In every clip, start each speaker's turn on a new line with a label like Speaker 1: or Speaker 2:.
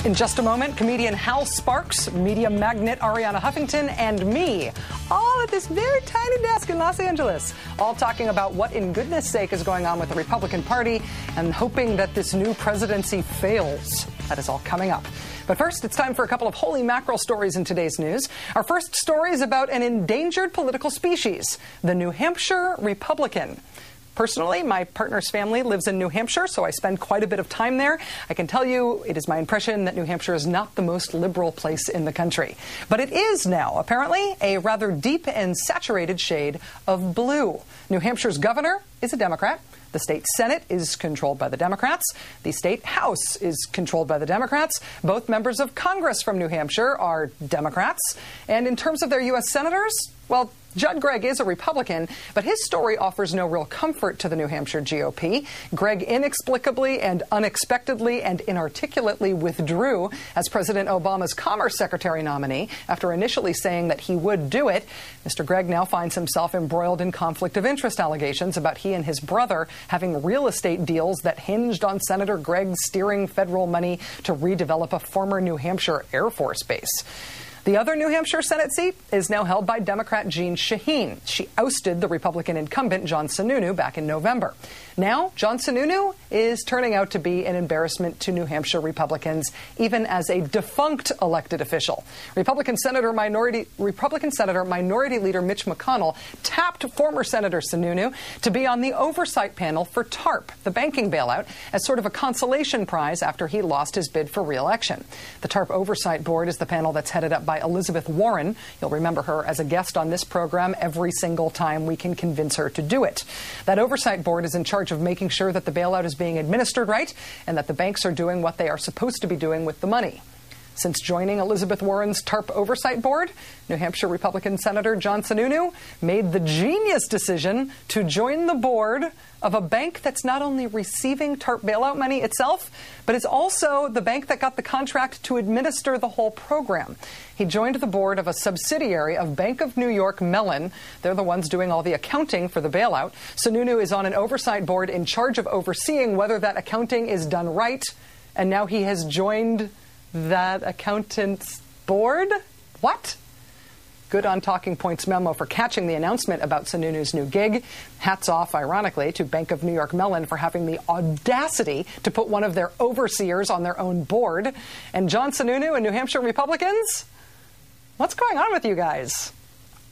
Speaker 1: In just a moment, comedian Hal Sparks, media magnate Ariana Huffington, and me, all at this very tiny desk in Los Angeles, all talking about what, in goodness sake, is going on with the Republican Party and hoping that this new presidency fails. That is all coming up. But first, it's time for a couple of holy mackerel stories in today's news. Our first story is about an endangered political species, the New Hampshire Republican. Personally, my partner's family lives in New Hampshire, so I spend quite a bit of time there. I can tell you it is my impression that New Hampshire is not the most liberal place in the country. But it is now, apparently, a rather deep and saturated shade of blue. New Hampshire's governor is a Democrat. The state Senate is controlled by the Democrats. The state House is controlled by the Democrats. Both members of Congress from New Hampshire are Democrats. And in terms of their U.S. senators, well, Judd Gregg is a Republican, but his story offers no real comfort to the New Hampshire GOP. Gregg inexplicably and unexpectedly and inarticulately withdrew as President Obama's Commerce Secretary nominee after initially saying that he would do it. Mr. Gregg now finds himself embroiled in conflict of interest allegations about he and his brother having real estate deals that hinged on Senator Gregg steering federal money to redevelop a former New Hampshire Air Force base. The other New Hampshire Senate seat is now held by Democrat Jeanne Shaheen. She ousted the Republican incumbent John Sununu back in November. Now, John Sununu is turning out to be an embarrassment to New Hampshire Republicans, even as a defunct elected official. Republican Minority Leader Mitch McConnell tapped former Senator Sununu to be on the oversight panel for TARP, the banking bailout, as sort of a consolation prize after he lost his bid for re-election. The TARP Oversight Board is the panel that's headed up by Elizabeth Warren. You'll remember her as a guest on this program every single time we can convince her to do it. That oversight board is in charge of making sure that the bailout is being administered right and that the banks are doing what they are supposed to be doing with the money. Since joining Elizabeth Warren's TARP Oversight Board, New Hampshire Republican Senator John Sununu made the genius decision to join the board of a bank that's not only receiving TARP bailout money itself, but it's also the bank that got the contract to administer the whole program. He joined the board of a subsidiary of Bank of New York Mellon. They're the ones doing all the accounting for the bailout. Sununu is on an oversight board in charge of overseeing whether that accounting is done right, and now he has joined that accountant's board? What? Good on Talking Points memo for catching the announcement about Sununu's new gig. Hats off, ironically, to Bank of New York Mellon for having the audacity to put one of their overseers on their own board. And John Sununu and New Hampshire Republicans? What's going on with you guys?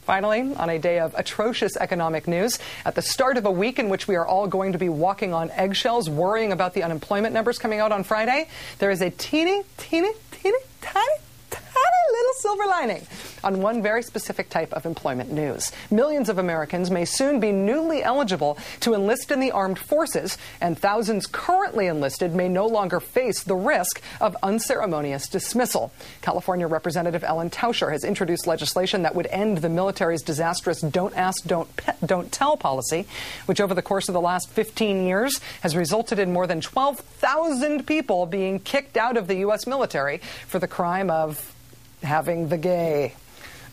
Speaker 1: Finally, on a day of atrocious economic news, at the start of a week in which we are all going to be walking on eggshells, worrying about the unemployment numbers coming out on Friday, there is a teeny little silver lining on one very specific type of employment news. Millions of Americans may soon be newly eligible to enlist in the armed forces, and thousands currently enlisted may no longer face the risk of unceremonious dismissal. California Representative Ellen Tauscher has introduced legislation that would end the military's disastrous don't ask, don't tell policy, which over the course of the last 15 years has resulted in more than 12,000 people being kicked out of the U.S. military for the crime of having the gay.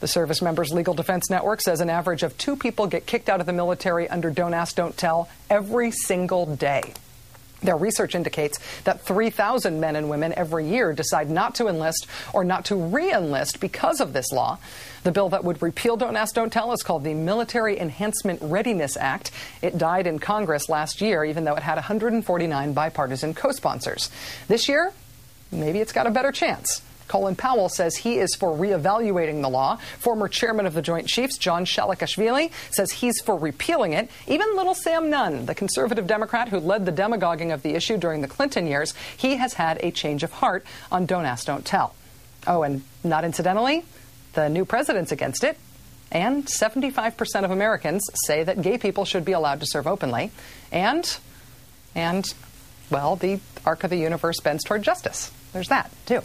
Speaker 1: The Service Members Legal Defense Network says an average of 2 people get kicked out of the military under Don't Ask, Don't Tell every single day. Their research indicates that 3,000 men and women every year decide not to enlist or not to re-enlist because of this law. The bill that would repeal Don't Ask, Don't Tell is called the Military Enhancement Readiness Act. It died in Congress last year, even though it had 149 bipartisan co-sponsors. This year, maybe it's got a better chance. Colin Powell says he is for reevaluating the law. Former chairman of the Joint Chiefs, John Shalikashvili, says he's for repealing it. Even little Sam Nunn, the conservative Democrat who led the demagoguing of the issue during the Clinton years, he has had a change of heart on Don't Ask, Don't Tell. Oh, and not incidentally, the new president's against it. And 75% of Americans say that gay people should be allowed to serve openly. And, well, the arc of the universe bends toward justice. There's that, too.